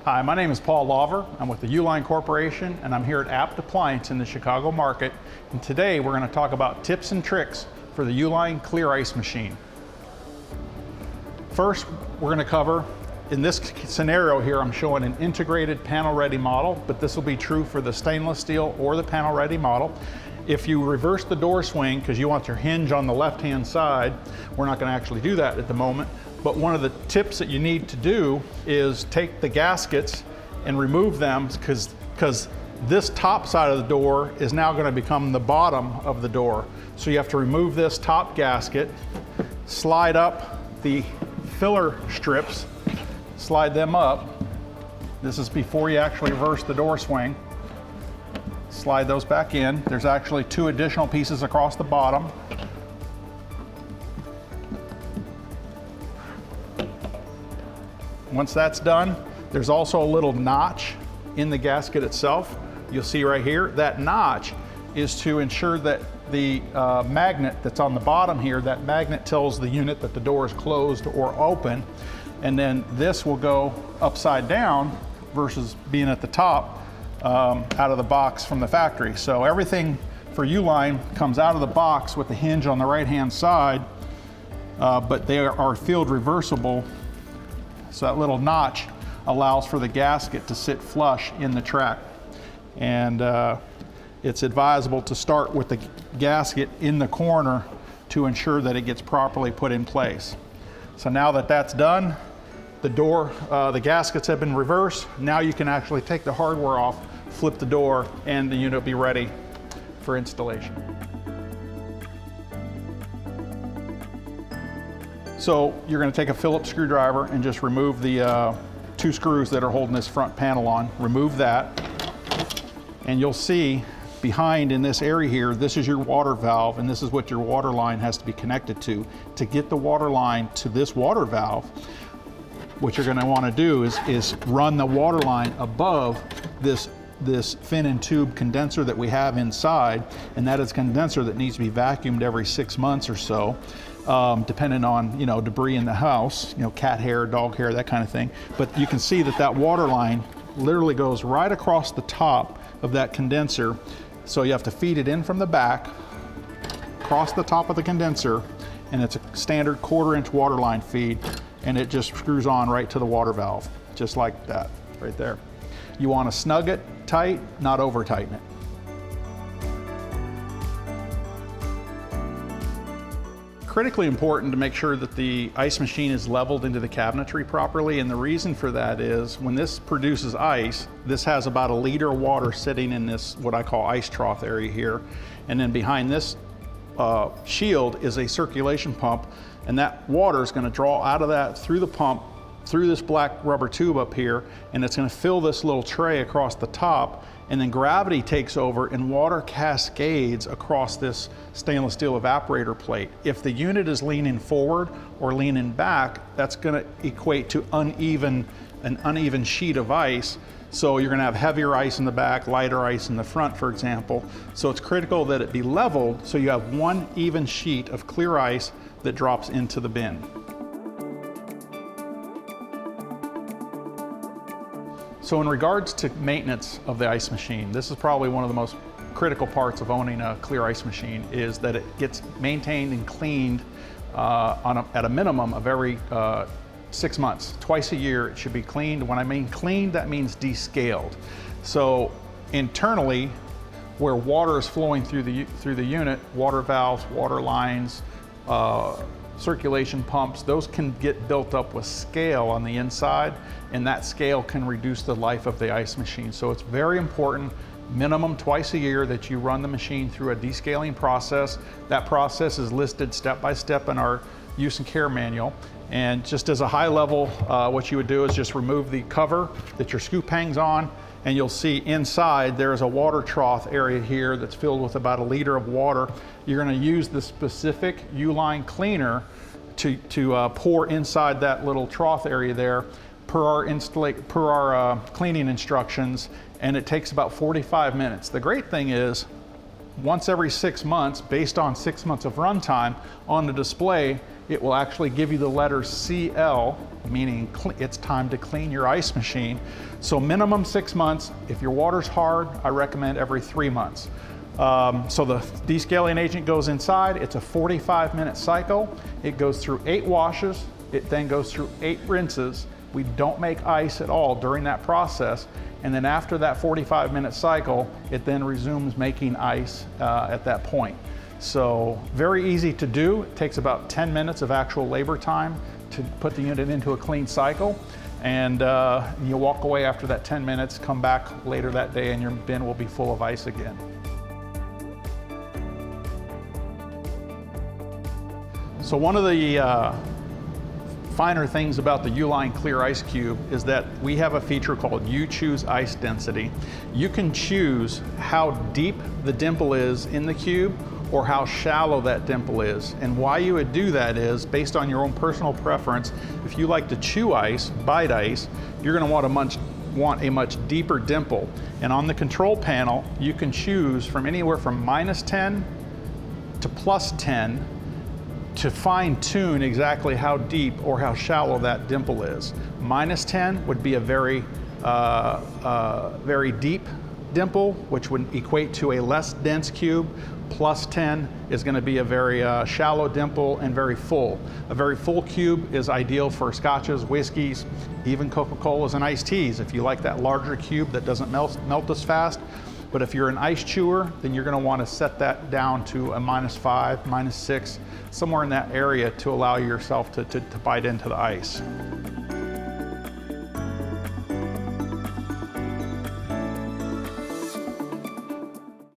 Hi, my name is Paul Lawver. I'm with the Uline Corporation, and I'm here at Apt Appliance in the Chicago market. And today we're going to talk about tips and tricks for the Uline Clear Ice Machine. First, we're going to cover, in this scenario here, I'm showing an integrated panel-ready model, but this will be true for the stainless steel or the panel-ready model. If you reverse the door swing, because you want your hinge on the left-hand side, we're not going to actually do that at the moment. But one of the tips that you need to do is take the gaskets and remove them, because this top side of the door is now going to become the bottom of the door. So you have to remove this top gasket, slide up the filler strips, slide them up. This is before you actually reverse the door swing. Slide those back in. There's actually 2 additional pieces across the bottom. Once that's done, there's also a little notch in the gasket itself. You'll see right here, that notch is to ensure that the magnet that's on the bottom here, that magnet tells the unit that the door is closed or open, and then this will go upside down versus being at the top out of the box from the factory. So everything for Uline comes out of the box with the hinge on the right-hand side, but they are field reversible. So that little notch allows for the gasket to sit flush in the track. And it's advisable to start with the gasket in the corner to ensure that it gets properly put in place. So now that that's done, the gaskets have been reversed. Now you can actually take the hardware off, flip the door, and the unit will be ready for installation. So you're going to take a Phillips screwdriver and just remove the 2 screws that are holding this front panel on. Remove that, and you'll see behind in this area here, this is your water valve, and this is what your water line has to be connected to. To get the water line to this water valve, what you're going to want to do is run the water line above this fin and tube condenser that we have inside, and that is a condenser that needs to be vacuumed every 6 months or so. Depending on debris in the house, cat hair, dog hair, that kind of thing. But you can see that water line literally goes right across the top of that condenser. So you have to feed it in from the back, across the top of the condenser, and it's a standard 1/4 inch water line feed, and it just screws on right to the water valve, just like that, right there. You want to snug it tight, not over tighten it. Critically important to make sure that the ice machine is leveled into the cabinetry properly, and the reason for that is when this produces ice, this has about 1 liter of water sitting in this, what I call ice trough area here, and then behind this shield is a circulation pump, and that water is going to draw out of that through the pump, through this black rubber tube up here, and it's going to fill this little tray across the top, and then gravity takes over and water cascades across this stainless steel evaporator plate. If the unit is leaning forward or leaning back, that's going to equate to an uneven sheet of ice. So you're going to have heavier ice in the back, lighter ice in the front, for example. So it's critical that it be leveled so you have one even sheet of clear ice that drops into the bin. So in regards to maintenance of the ice machine, this is probably one of the most critical parts of owning a clear ice machine, is that it gets maintained and cleaned at a minimum of every 6 months. Twice a year it should be cleaned. When I mean cleaned, that means descaled. So internally, where water is flowing through the unit, water valves, water lines, circulation pumps, those can get built up with scale on the inside, and that scale can reduce the life of the ice machine. So it's very important, minimum twice a year, that you run the machine through a descaling process. That process is listed step by step in our use and care manual. And just as a high level, what you would do is just remove the cover that your scoop hangs on, and you'll see inside there's a water trough area here that's filled with about 1 liter of water. You're going to use the specific Uline cleaner to pour inside that little trough area there per our cleaning instructions, and it takes about 45 minutes. The great thing is once every 6 months, based on 6 months of runtime, on the display, it will actually give you the letter CL, meaning it's time to clean your ice machine. So minimum 6 months. If your water's hard, I recommend every 3 months. So the descaling agent goes inside. It's a 45-minute cycle. It goes through 8 washes. It then goes through 8 rinses. We don't make ice at all during that process. And then after that 45-minute cycle, it then resumes making ice at that point. So very easy to do. It takes about 10 minutes of actual labor time to put the unit into a clean cycle. And you walk away after that 10 minutes, come back later that day, and your bin will be full of ice again. So one of the finer things about the Uline Clear Ice Cube is that we have a feature called You Choose Ice Density. You can choose how deep the dimple is in the cube or how shallow that dimple is. And why you would do that is based on your own personal preference. If you like to chew ice, bite ice, you're gonna want a much deeper dimple. And on the control panel, you can choose from anywhere from -10 to +10 to fine tune exactly how deep or how shallow that dimple is. -10 would be a very deep dimple, which would equate to a less dense cube. +10 is going to be a very shallow dimple and very full. A very full cube is ideal for scotches, whiskeys, even Coca-Colas and iced teas if you like that larger cube that doesn't melt as fast. But if you're an ice chewer, then you're going to want to set that down to a -5, -6, somewhere in that area to allow yourself to bite into the ice.